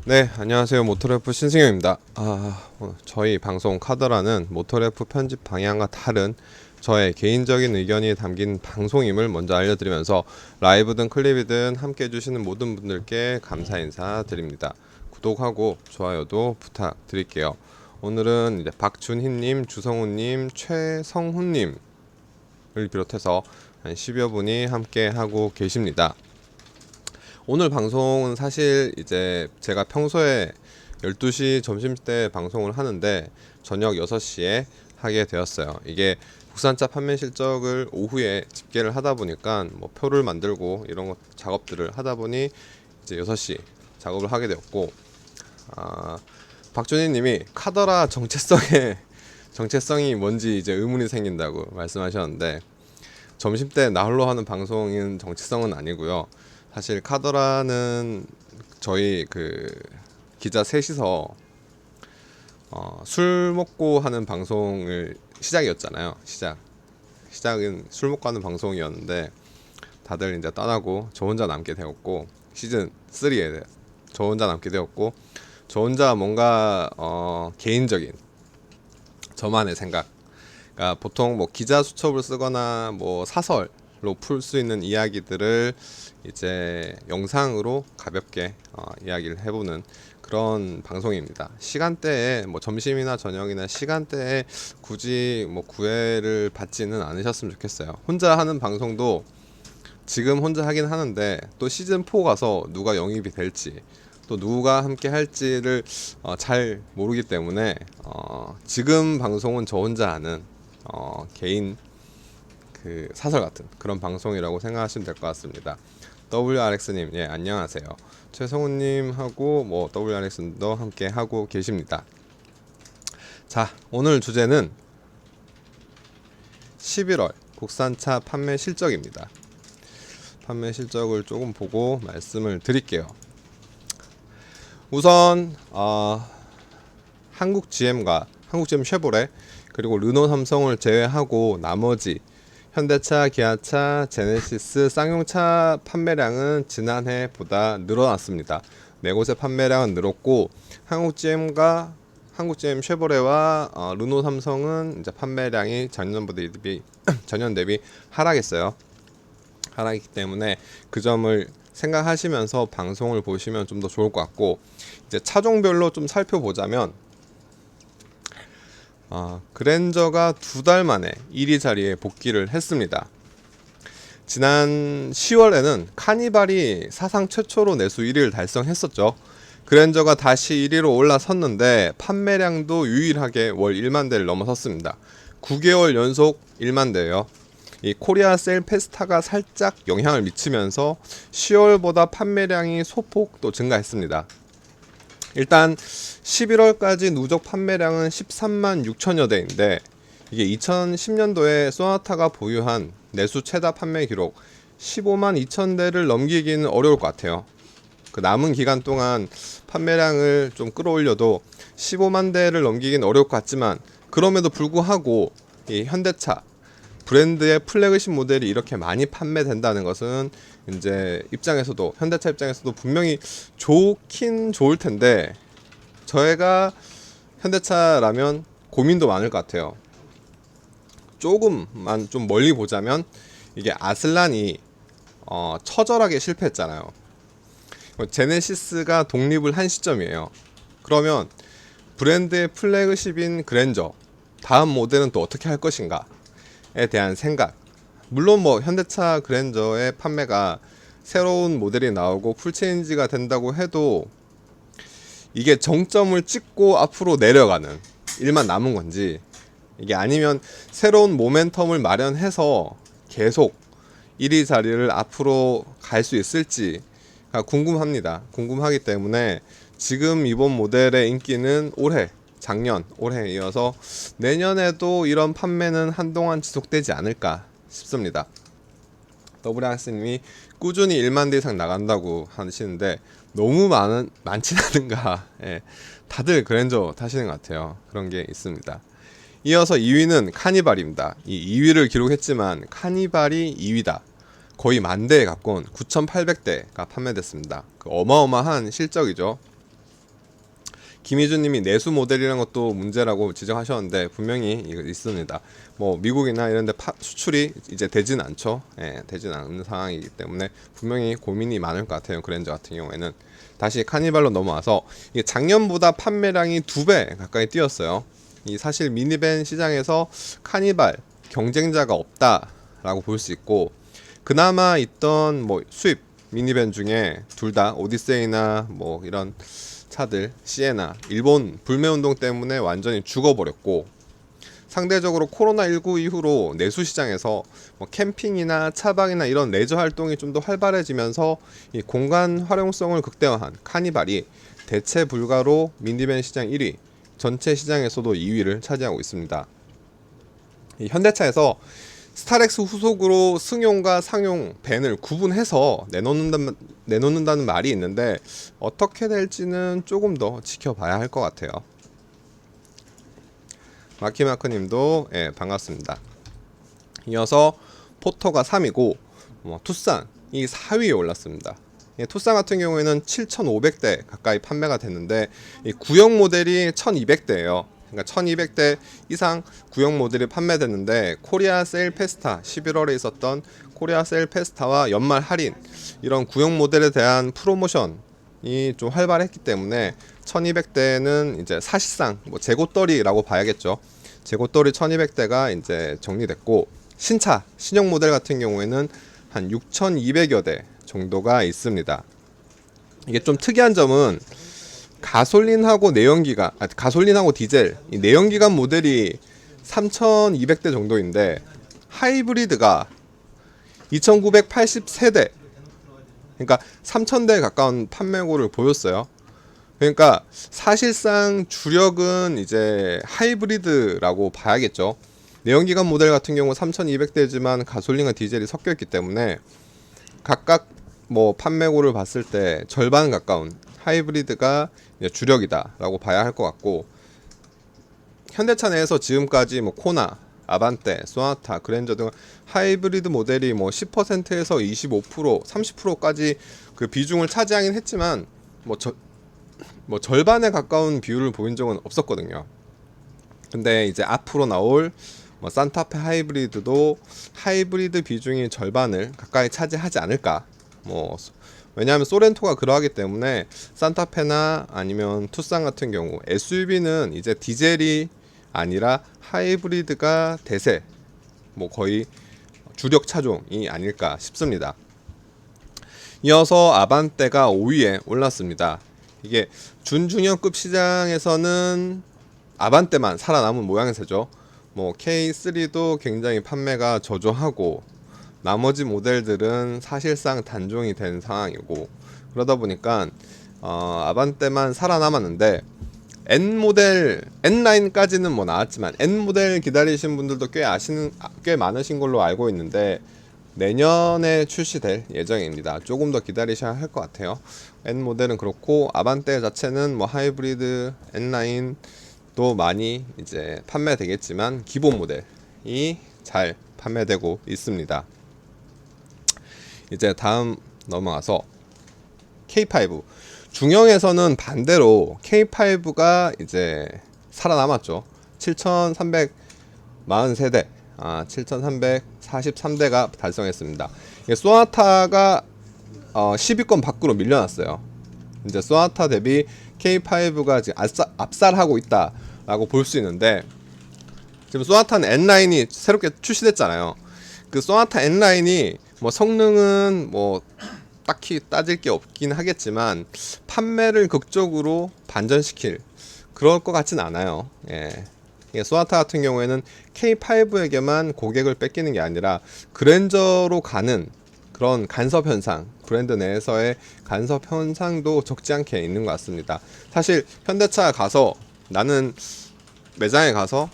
네, 안녕하세요. 모토래프 신승엽입니다. 저희 방송 카더라는 모토래프 편집 방향과 다른 저의 개인적인 의견이 담긴 방송임을 먼저 알려드리면서 라이브든 클립이든 함께 해주시는 모든 분들께 감사 인사드립니다. 구독하고 좋아요도 부탁드릴게요. 오늘은 이제 박준희님, 주성훈님, 최성훈님을 비롯해서 한 10여 분이 함께 하고 계십니다. 오늘 방송은 사실 이제 제가 평소에 12시 점심때 방송을 하는데 저녁 6시에 하게 되었어요. 이게 국산차 판매 실적을 오후에 집계를 하다 보니까 뭐 표를 만들고 이런 것 작업들을 하다 보니 이제 6시 작업을 하게 되었고, 박준희 님이 카더라 정체성이 뭔지 이제 의문이 생긴다고 말씀하셨는데, 점심때 나 홀로 하는 방송인 정체성은 아니고요. 사실 카더라는 저희 기자 셋이서 술 먹고 하는 방송을 시작이었잖아요. 시작은 술 먹고 하는 방송이었는데 다들 이제 떠나고 저 혼자 남게 되었고, 시즌 3에 저 혼자 남게 되었고, 저 혼자 뭔가 개인적인 저만의 생각, 그러니까 보통 뭐 기자 수첩을 쓰거나 뭐 사설로 풀 수 있는 이야기들을 이제 영상으로 가볍게 이야기를 해보는 그런 방송입니다. 시간대에 뭐 점심이나 저녁이나 시간대에 굳이 뭐 구애를 받지는 않으셨으면 좋겠어요. 혼자 하는 방송도 지금 혼자 하긴 하는데, 또 시즌 4 가서 누가 영입이 될지 또 누가 함께 할지를 잘 모르기 때문에 지금 방송은 저 혼자 하는 개인 사설 같은 그런 방송이라고 생각하시면 될 것 같습니다. WRX님, 예, 안녕하세요. 최성훈님하고 뭐 WRX님도 함께 하고 계십니다. 자, 오늘 주제는 11월 국산차 판매 실적입니다. 판매 실적을 조금 보고 말씀을 드릴게요. 우선 한국 GM 쉐보레 그리고 르노 삼성을 제외하고 나머지 현대차, 기아차, 제네시스, 쌍용차 판매량은 지난해보다 늘어났습니다. 네 곳의 판매량은 늘었고, 한국 GM 쉐보레와 르노 삼성은 이제 판매량이 전년 대비 하락했어요. 하락했기 때문에 그 점을 생각하시면서 방송을 보시면 좀 더 좋을 것 같고, 이제 차종별로 좀 살펴보자면 그랜저가 2달 만에 1위 자리에 복귀를 했습니다. 지난 10월에는 카니발이 사상 최초로 내수 1위를 달성했었죠. 그랜저가 다시 1위로 올라섰는데 판매량도 유일하게 월 1만 대를 넘어섰습니다. 9개월 연속 1만 대예요. 이 코리아 셀 페스타가 살짝 영향을 미치면서 10월보다 판매량이 소폭 또 증가했습니다. 일단 11월까지 누적 판매량은 13만 6천여 대인데, 이게 2010년도에 소나타가 보유한 내수 최다 판매 기록 15만 2천 대를 넘기기는 어려울 것 같아요. 그 남은 기간 동안 판매량을 좀 끌어올려도 15만 대를 넘기기는 어려울 것 같지만, 그럼에도 불구하고 이 현대차 브랜드의 플래그십 모델이 이렇게 많이 판매된다는 것은 이제 현대차 입장에서도 분명히 좋긴 좋을 텐데, 저희가 현대차라면 고민도 많을 것 같아요. 조금만 좀 멀리 보자면 이게 아슬란이 처절하게 실패했잖아요. 제네시스가 독립을 한 시점이에요. 그러면 브랜드의 플래그십인 그랜저 다음 모델은 또 어떻게 할 것인가에 대한 생각, 물론 뭐 현대차 그랜저의 판매가 새로운 모델이 나오고 풀체인지가 된다고 해도 이게 정점을 찍고 앞으로 내려가는 일만 남은 건지, 이게 아니면 새로운 모멘텀을 마련해서 계속 1위 자리를 앞으로 갈 수 있을지가 궁금하기 때문에 지금 이번 모델의 인기는 작년, 올해 이어서 내년에도 이런 판매는 한동안 지속되지 않을까 싶습니다. WRX님이 꾸준히 1만 대 이상 나간다고 하시는데 너무 많진 않은가. 예, 다들 그랜저 타시는 것 같아요. 그런 게 있습니다. 이어서 2위는 카니발입니다. 이 2위를 기록했지만 카니발이 2위다. 거의 10,000대에 가까운 9,800대가 판매됐습니다. 어마어마한 실적이죠. 김희준님이 내수 모델이라는 것도 문제라고 지적하셨는데 분명히 이거 있습니다. 뭐 미국이나 이런데 수출이 이제 되진 않죠. 예, 되진 않는 상황이기 때문에 분명히 고민이 많을 것 같아요. 그랜저 같은 경우에는. 다시 카니발로 넘어와서 이게 작년보다 판매량이 2배 가까이 뛰었어요. 이 사실 미니밴 시장에서 카니발 경쟁자가 없다라고 볼 수 있고, 그나마 있던 뭐 수입 미니밴 중에 둘 다 오디세이나 뭐 이런 차들, 시에나, 일본 불매운동 때문에 완전히 죽어버렸고, 상대적으로 코로나19 이후로 내수 시장에서 뭐 캠핑이나 차박이나 이런 레저 활동이 좀 더 활발해지면서 이 공간 활용성을 극대화한 카니발이 대체 불가로 미니밴 시장 1위, 전체 시장에서도 2위를 차지하고 있습니다. 이 현대차에서 스타렉스 후속으로 승용과 상용 밴을 구분해서 내놓는다는 말이 있는데 어떻게 될지는 조금 더 지켜봐야 할 것 같아요. 마키마크님도 반갑습니다. 이어서 포터가 3위고 투싼이 4위에 올랐습니다. 투싼 같은 경우에는 7,500대 가까이 판매가 됐는데 이 구형 모델이 1,200대예요. 그러니까 1,200대 이상 구형 모델이 판매됐는데 코리아 세일 페스타 11월에 있었던 코리아 세일 페스타와 연말 할인 이런 구형 모델에 대한 프로모션이 좀 활발했기 때문에 1,200대는 이제 사실상 뭐 재고떨이라고 봐야겠죠. 재고떨이 1,200대가 이제 정리됐고, 신차 신형 모델 같은 경우에는 한 6,200여 대 정도가 있습니다. 이게 좀 특이한 점은 가솔린하고 내연기관, 가솔린하고 디젤, 이 내연기관 모델이 3,200대 정도인데 하이브리드가 2,983대, 그러니까 3,000대에 가까운 판매고를 보였어요. 그러니까 사실상 주력은 이제 하이브리드라고 봐야겠죠. 내연기관 모델 같은 경우 3,200대지만 가솔린과 디젤이 섞여 있기 때문에 각각 뭐 판매고를 봤을 때 절반 가까운 하이브리드가 주력이다라고 봐야 할 것 같고, 현대차 내에서 지금까지 뭐 코나, 아반떼, 소나타, 그랜저 등 하이브리드 모델이 뭐 10%에서 25%, 30%까지 그 비중을 차지하긴 했지만 뭐 절반에 가까운 비율을 보인 적은 없었거든요. 근데 이제 앞으로 나올 뭐 산타페 하이브리드도 하이브리드 비중이 절반을 가까이 차지하지 않을까. 뭐 왜냐하면 소렌토가 그러하기 때문에 산타페나 아니면 투싼 같은 경우 SUV는 이제 디젤이 아니라 하이브리드가 대세, 뭐 거의 주력 차종이 아닐까 싶습니다. 이어서 아반떼가 5위에 올랐습니다. 이게 준중형급 시장에서는 아반떼만 살아남은 모양새죠. 뭐 K3도 굉장히 판매가 저조하고 나머지 모델들은 사실상 단종이 된 상황이고, 그러다 보니까 아반떼만 살아남았는데 N모델, N 라인까지는 뭐 나왔지만 N모델 기다리신 분들도 꽤 많으신 걸로 알고 있는데 내년에 출시될 예정입니다. 조금 더 기다리셔야 할 것 같아요. N모델은 그렇고, 아반떼 자체는 뭐 하이브리드 N라인도 많이 이제 판매되겠지만 기본 모델이 잘 판매되고 있습니다. 이제 다음 넘어가서 K5 중형에서는 반대로 K5가 이제 살아남았죠. 7,343대 7,343대가 달성했습니다. 소나타가 10위권 밖으로 밀려났어요. 이제 소나타 대비 K5가 지금 압살하고 있다라고 볼 수 있는데, 지금 소나타는 N라인이 새롭게 출시됐잖아요. 그 소나타 N라인이 뭐 성능은 뭐 딱히 따질 게 없긴 하겠지만 판매를 극적으로 반전시킬 그럴 것 같진 않아요. 소나타 같은 경우에는 K5에게만 고객을 뺏기는 게 아니라 그랜저로 가는 그런 간섭 현상, 브랜드 내에서의 간섭 현상도 적지 않게 있는 것 같습니다. 사실 현대차 가서, 나는 매장에 가서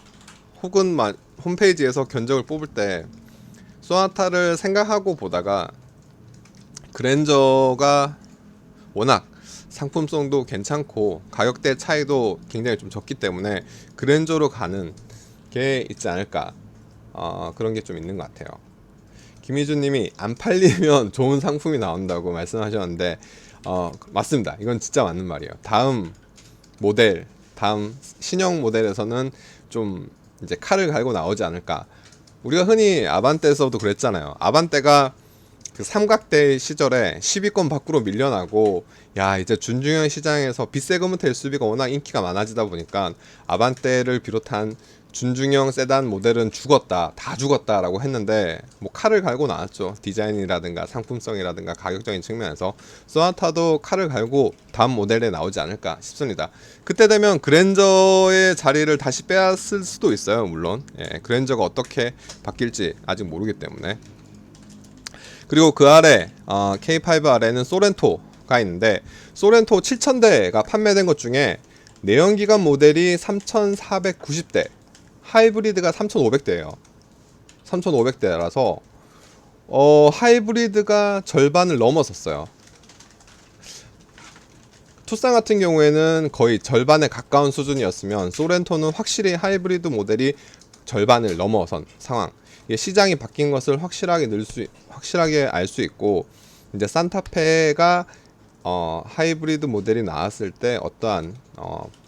혹은 홈페이지에서 견적을 뽑을 때 소나타를 생각하고 보다가 그랜저가 워낙 상품성도 괜찮고 가격대 차이도 굉장히 좀 적기 때문에 그랜저로 가는 게 있지 않을까, 그런 게 좀 있는 것 같아요. 김희준님이 안 팔리면 좋은 상품이 나온다고 말씀하셨는데 맞습니다. 이건 진짜 맞는 말이에요. 다음 모델, 다음 신형 모델에서는 좀 이제 칼을 갈고 나오지 않을까. 우리가 흔히 아반떼에서도 그랬잖아요. 아반떼가 그 삼각대 시절에 10위권 밖으로 밀려나고, 야 이제 준중형 시장에서 빗세그먼트 SUV가 워낙 인기가 많아지다 보니까 아반떼를 비롯한 준중형 세단 모델은 죽었다, 다 죽었다라고 했는데, 뭐 칼을 갈고 나왔죠. 디자인이라든가 상품성이라든가 가격적인 측면에서 소나타도 칼을 갈고 다음 모델에 나오지 않을까 싶습니다. 그때 되면 그랜저의 자리를 다시 빼앗을 수도 있어요. 물론 그랜저가 어떻게 바뀔지 아직 모르기 때문에. 그리고 그 아래 K5 아래는 소렌토가 있는데, 소렌토 7000대가 판매된 것 중에 내연기관 모델이 3490대, 하이브리드가 3500대예요. 3500대라서 하이브리드가 절반을 넘어섰어요. 투싼 같은 경우에는 거의 절반에 가까운 수준이었으면, 소렌토는 확실히 하이브리드 모델이 절반을 넘어선 상황. 이게 시장이 바뀐 것을 확실하게 알 수 있고, 이제 산타페가 하이브리드 모델이 나왔을 때 어떠한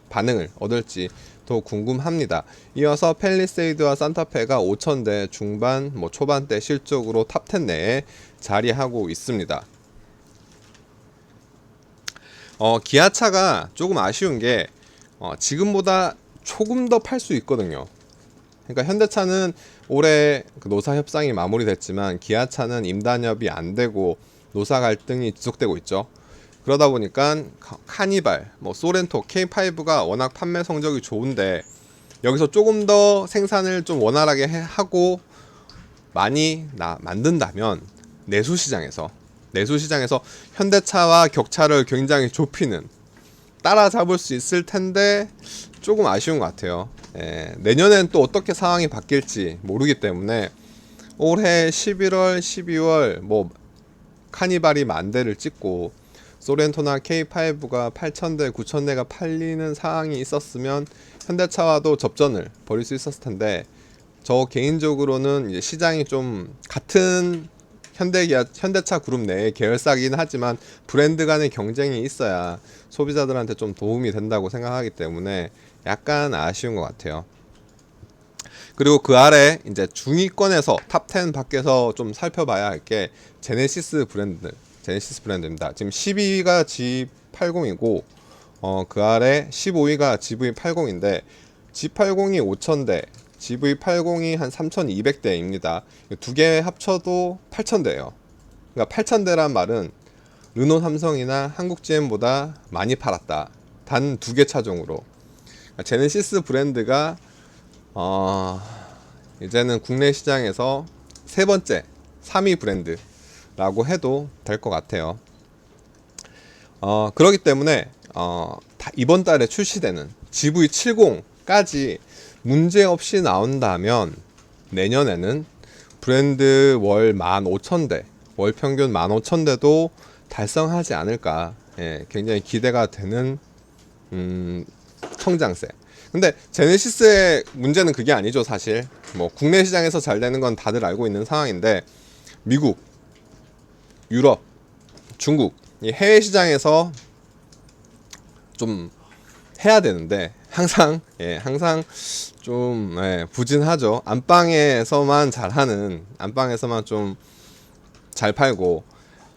반응을 얻을지 더 궁금합니다. 이어서 팰리세이드와 산타페가 5000대 중반, 초반대 실적으로 탑10 내에 자리하고 있습니다. 기아차가 조금 아쉬운 게 지금보다 조금 더 팔 수 있거든요. 그러니까 현대차는 올해 그 노사 협상이 마무리됐지만, 기아차는 임단협이 안 되고 노사 갈등이 지속되고 있죠. 그러다 보니까 카니발, 소렌토, K5가 워낙 판매 성적이 좋은데, 여기서 조금 더 생산을 좀 원활하게 하고 많이 만든다면 내수시장에서 현대차와 격차를 굉장히 좁히는, 따라잡을 수 있을 텐데 조금 아쉬운 것 같아요. 내년엔 또 어떻게 상황이 바뀔지 모르기 때문에 올해 11월, 12월 카니발이 10,000대를 찍고 소렌토나 K5가 8,000대, 9,000대가 팔리는 상황이 있었으면 현대차와도 접전을 벌일 수 있었을 텐데, 저 개인적으로는 이제 시장이 좀 같은 현대차 그룹 내의 계열사긴 하지만 브랜드 간의 경쟁이 있어야 소비자들한테 좀 도움이 된다고 생각하기 때문에 약간 아쉬운 것 같아요. 그리고 그 아래 이제 중위권에서 탑10 밖에서 좀 살펴봐야 할 게 제네시스 브랜드입니다. 지금 12위가 G80이고 그 아래 15위가 GV80인데, G80이 5000대, GV80이 한 3200대입니다. 두 개 합쳐도 8000대예요. 그러니까 8000대란 말은 르노, 삼성이나 한국 GM보다 많이 팔았다. 단 두 개 차종으로. 제네시스 브랜드가 이제는 국내 시장에서 세 번째 3위 브랜드라고 해도 될 것 같아요. 그렇기 때문에 이번 달에 출시되는 GV70까지 문제없이 나온다면 내년에는 브랜드 월 15,000대, 월 평균 15,000대도 달성하지 않을까. 굉장히 기대가 되는 성장세. 근데 제네시스의 문제는 그게 아니죠. 사실 국내 시장에서 잘 되는 건 다들 알고 있는 상황인데, 미국, 유럽, 중국 이 해외 시장에서 좀 해야 되는데 항상 좀 부진하죠. 안방에서만 잘하는, 안방에서만 좀 잘 팔고,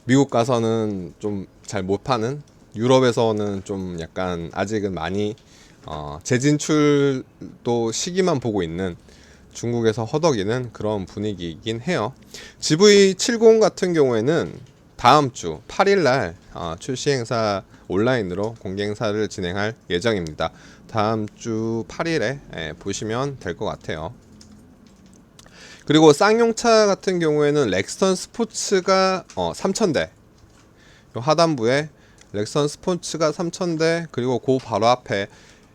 미국 가서는 좀 잘 못 파는, 유럽에서는 좀 약간 아직은 많이 재진출도 시기만 보고 있는, 중국에서 허덕이는 그런 분위기이긴 해요. GV70 같은 경우에는 다음 주 8일날 출시 행사 온라인으로 공개 행사를 진행할 예정입니다. 다음 주 8일에 보시면 될 것 같아요. 그리고 쌍용차 같은 경우에는 렉선 스포츠가 3000대, 하단부에 렉선 스포츠가 3000대, 그리고 그 바로 앞에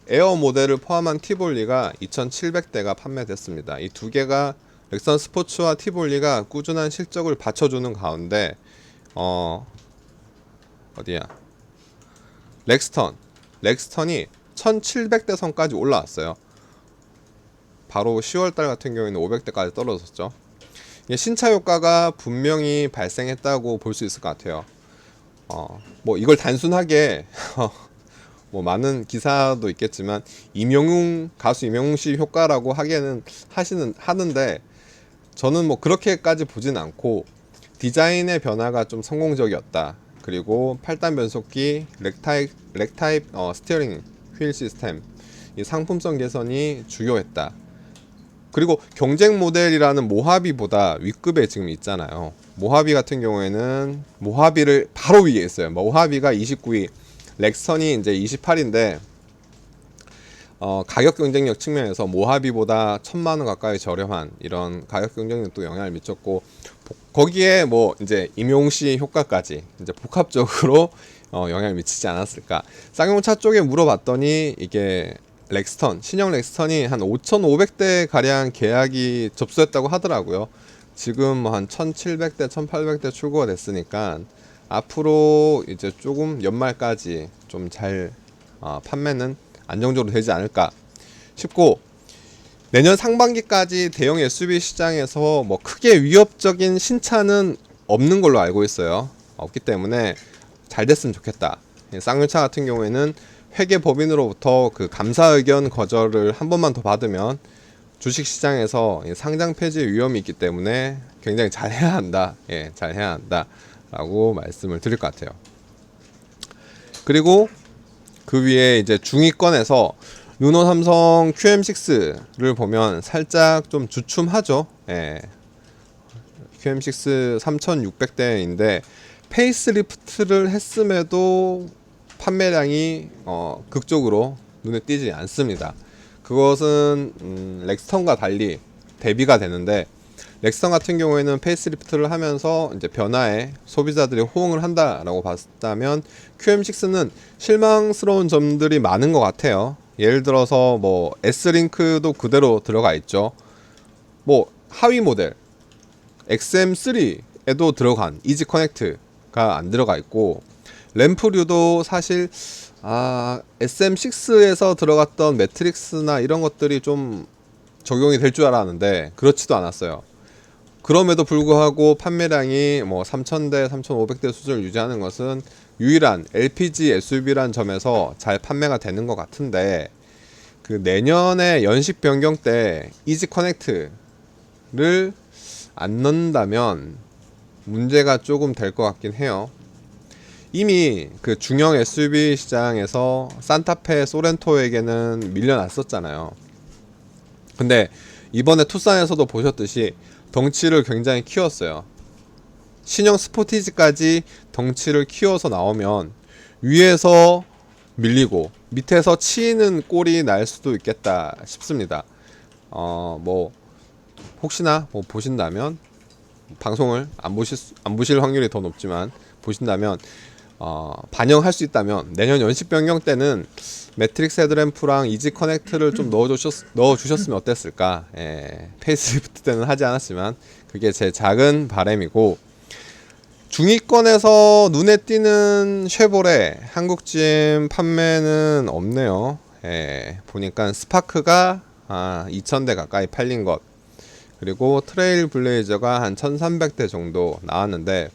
에어 모델을 포함한 티볼리가 2700대가 판매됐습니다. 이 두 개가, 렉선 스포츠와 티볼리가 꾸준한 실적을 받쳐주는 가운데 어디야? 렉스턴이 1700대 선까지 올라왔어요. 바로 10월달 같은 경우에는 500대까지 떨어졌죠. 신차 효과가 분명히 발생했다고 볼 수 있을 것 같아요. 이걸 단순하게 뭐 많은 기사도 있겠지만 가수 임영웅 씨 효과라고 하기에는 하는데 저는 뭐 그렇게까지 보진 않고 디자인의 변화가 좀 성공적이었다. 그리고 8단 변속기, 렉타입 스티어링 휠 시스템, 이 상품성 개선이 주요했다. 그리고 경쟁 모델이라는 모하비보다 윗급에 지금 있잖아요. 모하비 같은 경우에는 모하비를 바로 위에 있어요. 모하비가 29위, 렉선이 이제 28인데 가격 경쟁력 측면에서 모하비보다 1,000만 원 가까이 저렴한 이런 가격 경쟁력도 영향을 미쳤고 거기에 뭐 이제 임용시 효과까지 이제 복합적으로 영향을 미치지 않았을까. 쌍용차 쪽에 물어봤더니 이게 신형 렉스턴이 한 5,500대 가량 계약이 접수했다고 하더라고요. 지금 한 1,700대, 1,800대 출고가 됐으니까 앞으로 이제 조금 연말까지 좀 잘 판매는 안정적으로 되지 않을까 싶고, 내년 상반기까지 대형 SUV 시장에서 뭐 크게 위협적인 신차는 없는 걸로 알고 있어요. 없기 때문에 잘 됐으면 좋겠다. 쌍용차 같은 경우에는 회계법인으로부터 그 감사 의견 거절을 한 번만 더 받으면 주식시장에서 상장 폐지 위험이 있기 때문에 굉장히 잘해야 한다. 잘해야 한다 라고 말씀을 드릴 것 같아요. 그리고 그 위에 이제 중위권에서 르노 삼성 QM6를 보면 살짝 좀 주춤하죠. QM6 3,600대인데 페이스리프트를 했음에도 판매량이 극적으로 눈에 띄지 않습니다. 그것은 렉스턴과 달리 대비가 되는데, 렉스턴 같은 경우에는 페이스리프트를 하면서 이제 변화에 소비자들이 호응을 한다라고 봤다면 QM6는 실망스러운 점들이 많은 것 같아요. 예를 들어서 뭐 S링크도 그대로 들어가 있죠. 뭐 하위 모델 XM3에도 들어간 이지 커넥트가 안 들어가 있고, 램프류도 사실 SM6에서 들어갔던 매트릭스나 이런 것들이 좀 적용이 될 줄 알았는데 그렇지도 않았어요. 그럼에도 불구하고 판매량이 뭐 3,000대, 3,500대 수준을 유지하는 것은 유일한 LPG SUV란 점에서 잘 판매가 되는 것 같은데, 그 내년에 연식 변경 때 이지 커넥트를 안 넣는다면 문제가 조금 될 것 같긴 해요. 이미 그 중형 SUV 시장에서 산타페, 소렌토에게는 밀려났었잖아요. 근데 이번에 투싼에서도 보셨듯이 덩치를 굉장히 키웠어요. 신형 스포티지까지 덩치를 키워서 나오면 위에서 밀리고 밑에서 치이는 꼴이 날 수도 있겠다 싶습니다. 뭐 혹시나 뭐 보신다면, 방송을 안 보실 확률이 더 높지만 보신다면 반영할 수 있다면 내년 연식 변경 때는 매트릭스 헤드램프랑 이지 커넥트를 좀 넣어주셨으면 어땠을까. 페이스리프트 때는 하지 않았지만 그게 제 작은 바람이고, 중위권에서 눈에 띄는 쉐보레 한국 GM 판매는 없네요. 보니까 스파크가 2,000대 가까이 팔린 것, 그리고 트레일 블레이저가 한 1,300대 정도 나왔는데,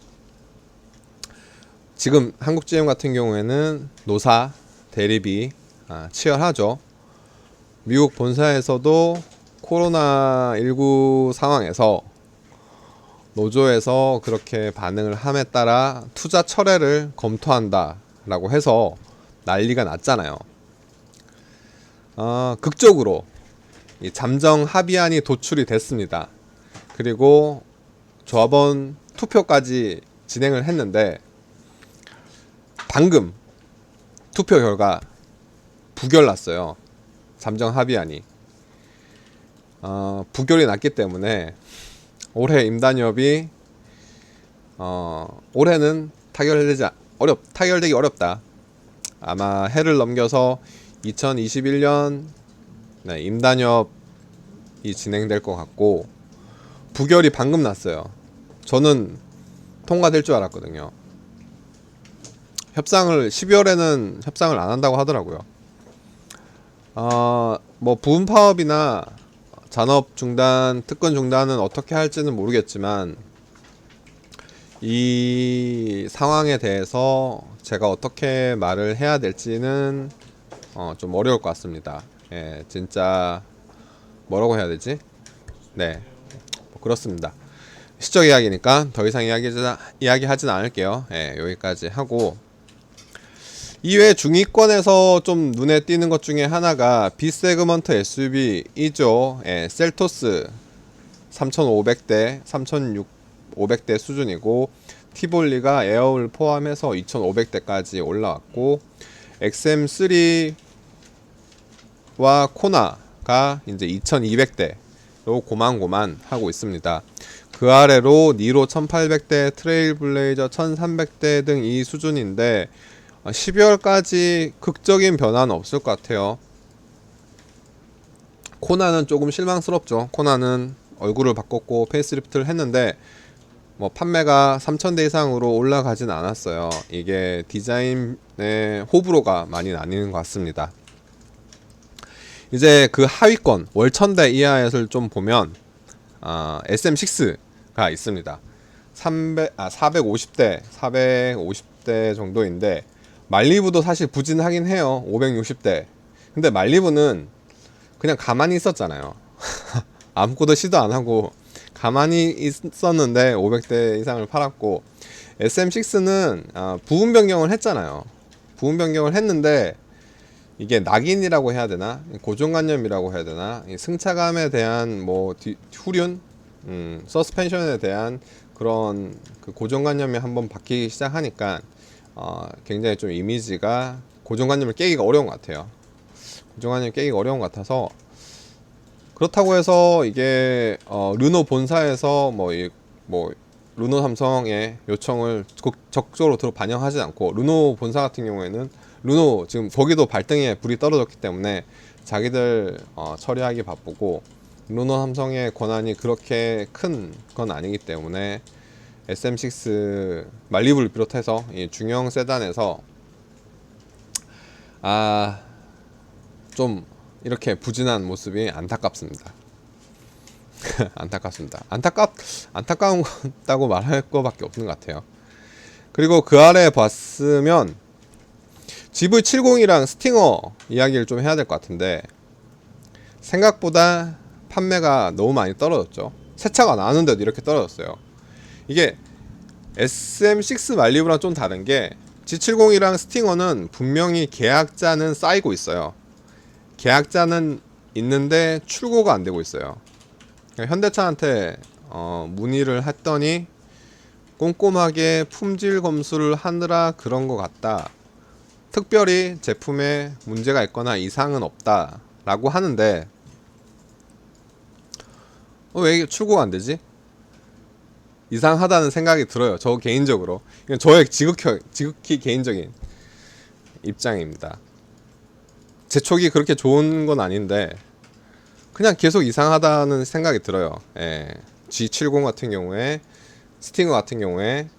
지금 한국 GM 같은 경우에는 노사 대립이 치열하죠. 미국 본사에서도 코로나19 상황에서 노조에서 그렇게 반응을 함에 따라 투자 철회를 검토한다 라고 해서 난리가 났잖아요. 극적으로 이 잠정 합의안이 도출이 됐습니다. 그리고 조합원 투표까지 진행을 했는데, 방금 투표 결과 부결 났어요. 잠정 합의안이 부결이 났기 때문에 올해 임단협이 올해는 타결되기 어렵다. 아마 해를 넘겨서 2021년 임단협이 진행될 것 같고, 부결이 방금 났어요. 저는 통과될 줄 알았거든요. 12월에는 협상을 안 한다고 하더라고요. 뭐 부분 파업이나 잔업 중단, 특권 중단은 어떻게 할지는 모르겠지만, 이 상황에 대해서 제가 어떻게 말을 해야 될지는 좀 어려울 것 같습니다. 예, 진짜 뭐라고 해야 되지? 네, 뭐 그렇습니다. 시적 이야기니까 더 이상 이야기하진 않을게요. 예, 여기까지 하고, 이외 중위권에서 좀 눈에 띄는 것 중에 하나가 B세그먼트 SUV이죠. 예, 셀토스 3,500대, 3,500대 수준이고, 티볼리가 에어를 포함해서 2,500대까지 올라왔고, XM3와 코나가 이제 2,200대로 고만고만 하고 있습니다. 그 아래로 니로 1,800대, 트레일블레이저 1,300대 등 이 수준인데 12월까지 극적인 변화는 없을 것 같아요. 코나는 조금 실망스럽죠. 코나는 얼굴을 바꿨고 페이스리프트를 했는데 뭐 판매가 3,000대 이상으로 올라가진 않았어요. 이게 디자인의 호불호가 많이 나뉘는 것 같습니다. 이제 그 하위권 월 1,000대 이하에서 좀 보면 SM6가 있습니다. 450대 정도인데 말리부도 사실 부진하긴 해요. 560대. 근데 말리부는 그냥 가만히 있었잖아요. 아무것도 시도 안 하고 가만히 있었는데 500대 이상을 팔았고, SM6는 부분 변경을 했잖아요. 부분 변경을 했는데 이게 낙인이라고 해야 되나, 고정관념이라고 해야 되나, 승차감에 대한 뭐 후륜, 서스펜션에 대한 그런 그 고정관념이 한번 바뀌기 시작하니까 굉장히 좀 이미지가 고정관념을 깨기가 어려운 것 같아요. 고정관념을 깨기가 어려운 것 같아서, 그렇다고 해서 이게 르노 본사에서 뭐 르노 삼성의 요청을 적극적으로 반영하지 않고, 르노 본사 같은 경우에는 르노 지금 거기도 발등에 불이 떨어졌기 때문에 자기들 처리하기 바쁘고, 르노 삼성의 권한이 그렇게 큰 건 아니기 때문에 SM6 말리부를 비롯해서 이 중형 세단에서 좀 이렇게 부진한 모습이 안타깝습니다. 안타깝습니다. 안타까웠다고 말할 것밖에 없는 것 같아요. 그리고 그 아래 봤으면 GV70이랑 스팅어 이야기를 좀 해야 될 것 같은데, 생각보다 판매가 너무 많이 떨어졌죠. 새 차가 나왔는데도 이렇게 떨어졌어요. 이게 SM6 말리부랑 좀 다른 게, G70이랑 스팅어는 분명히 계약자는 쌓이고 있어요. 계약자는 있는데 출고가 안 되고 있어요. 현대차한테 문의를 했더니 꼼꼼하게 품질 검수를 하느라 그런 것 같다. 특별히 제품에 문제가 있거나 이상은 없다 라고 하는데, 왜 출고가 안 되지? 이상하다는 생각이 들어요. 저 개인적으로. 이건 저의 지극히 개인적인 입장입니다. 제 촉이 그렇게 좋은 건 아닌데 그냥 계속 이상하다는 생각이 들어요. 예. G70 같은 경우에, 스팅어 같은 경우에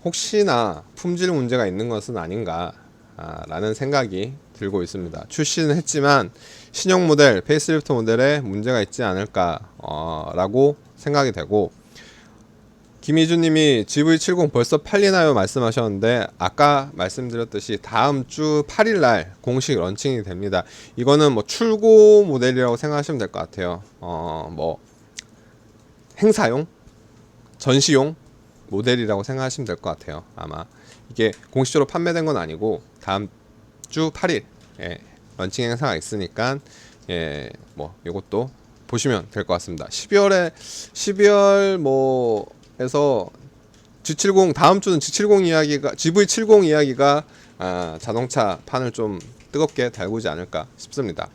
혹시나 품질 문제가 있는 것은 아닌가 라는 생각이 들고 있습니다. 출시는 했지만 신형 모델, 페이스리프트 모델에 문제가 있지 않을까 라고 생각이 되고, 김희준님이 GV70 벌써 팔리나요 말씀하셨는데, 아까 말씀드렸듯이 다음 주 8일날 공식 런칭이 됩니다. 이거는 뭐 출고 모델이라고 생각하시면 될 것 같아요. 뭐 행사용, 전시용 모델이라고 생각하시면 될 것 같아요. 아마 이게 공식적으로 판매된 건 아니고 다음 주 8일 런칭 행사가 있으니까 뭐 이것도 보시면 될 것 같습니다. 12월 에서 G70, 다음 주는 GV70 이야기가 자동차 판을 좀 뜨겁게 달구지 않을까 싶습니다.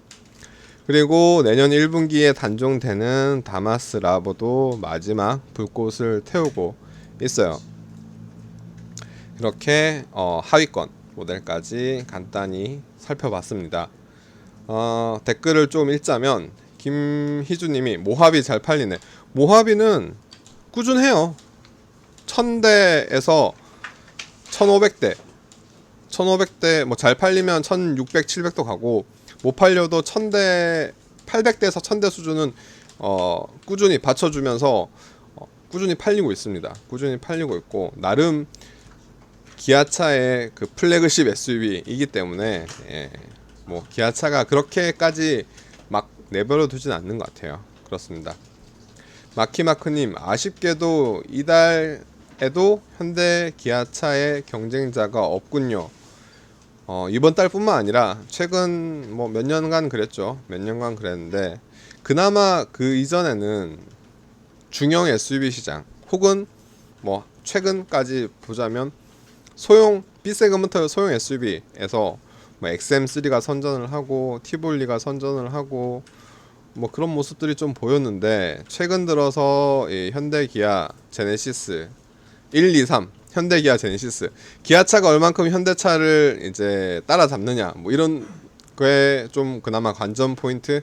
그리고 내년 1분기에 단종되는 다마스 라보도 마지막 불꽃을 태우고 있어요. 이렇게 하위권 모델까지 간단히 살펴봤습니다. 댓글을 좀 읽자면, 김희주님이 모하비 잘 팔리네. 모하비는 꾸준해요. 1000대에서 1500대 뭐 잘 팔리면 1600, 700도 가고, 못 팔려도 1000대, 800대에서 1000대 수준은 꾸준히 받쳐주면서 꾸준히 팔리고 있습니다. 꾸준히 팔리고 있고, 나름 기아차의 그 플래그십 SUV이기 때문에 뭐 기아차가 그렇게까지 막 내버려 두진 않는 것 같아요. 그렇습니다. 마키마크님, 아쉽게도 이달에도 현대 기아차의 경쟁자가 없군요. 이번 달뿐만 아니라 최근 뭐 몇 년간 그랬죠. 몇 년간 그랬는데 그나마 그 이전에는 중형 SUV 시장 혹은 뭐 최근까지 보자면 소형 B세그먼트 소형 SUV에서 뭐 XM3가 선전을 하고 티볼리가 선전을 하고 뭐 그런 모습들이 좀 보였는데 최근 들어서 이 현대 기아 제네시스 1, 2, 3 현대 기아 제네시스 기아차가 얼만큼 현대차를 이제 따라잡느냐 뭐 이런 거에 좀 그나마 관전 포인트.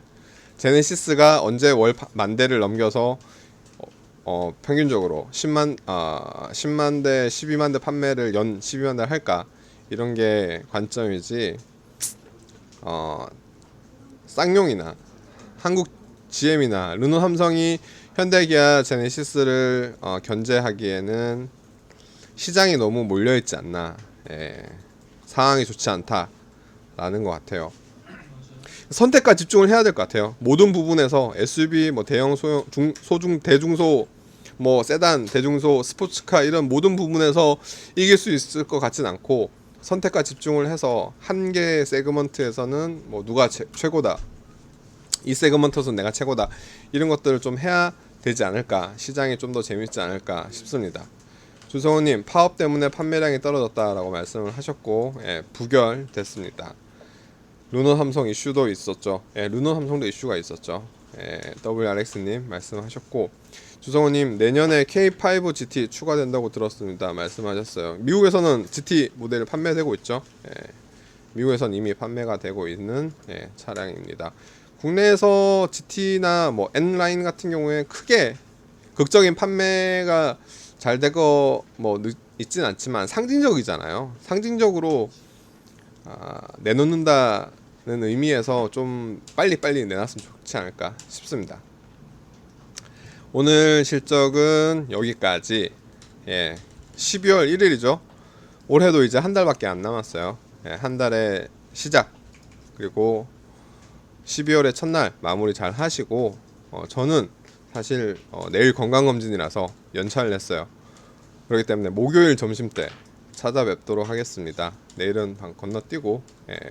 제네시스가 언제 월 만 대를 넘겨서 평균적으로 10만 대, 12만 대 판매를 연 12만 대 할까 이런 게 관점이지. 쌍용이나 한국 GM이나 르노 삼성이 현대기아 제네시스를 견제하기에는 시장이 너무 몰려있지 않나. 예, 상황이 좋지 않다라는 것 같아요. 선택과 집중을 해야 될 것 같아요. 모든 부분에서 SUV, 뭐 대형, 소형, 소중, 대중소, 뭐 세단, 대중소, 스포츠카 이런 모든 부분에서 이길 수 있을 것 같진 않고 선택과 집중을 해서 한 개의 세그먼트에서는 뭐 누가 최고다, 이 세그먼트에서는 내가 최고다 이런 것들을 좀 해야 되지 않을까. 시장이 좀 더 재밌지 않을까 싶습니다. 주성우님, 파업 때문에 판매량이 떨어졌다라고 말씀을 하셨고, 예, 부결됐습니다. 르노 삼성 이슈도 있었죠. 예, 르노 삼성도 이슈가 있었죠. 예, WRX님 말씀하셨고, 주성우님 내년에 K5 GT 추가된다고 들었습니다. 말씀하셨어요. 미국에서는 GT 모델이 판매되고 있죠. 예, 미국에서는 이미 판매가 되고 있는 예, 차량입니다. 국내에서 GT나 뭐 N라인 같은 경우에 크게 극적인 판매가 잘 되고 뭐 있진 않지만 상징적이잖아요. 상징적으로 내놓는다는 의미에서 좀 빨리빨리 내놨으면 좋지 않을까 싶습니다. 오늘 실적은 여기까지. 예, 12월 1일이죠. 올해도 이제 한 달밖에 안 남았어요. 예, 한 달의 시작 그리고 12월의 첫날 마무리 잘 하시고 저는 사실 내일 건강검진이라서 연차를 냈어요. 그렇기 때문에 목요일 점심때 찾아뵙도록 하겠습니다. 내일은 방 건너뛰고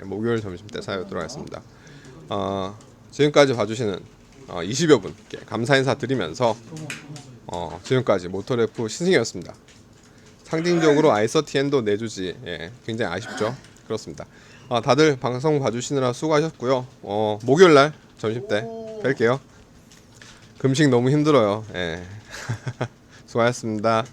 목요일 점심때 찾아뵙도록 하겠습니다. 지금까지 봐주시는 20여 분께 감사 인사 드리면서 지금까지 모터래프 신승이었습니다. 상징적으로 i30N도 내주지 굉장히 아쉽죠. 그렇습니다. 다들 방송 봐주시느라 수고하셨고요. 목요일날 점심때 뵐게요. 금식 너무 힘들어요. 수고하셨습니다.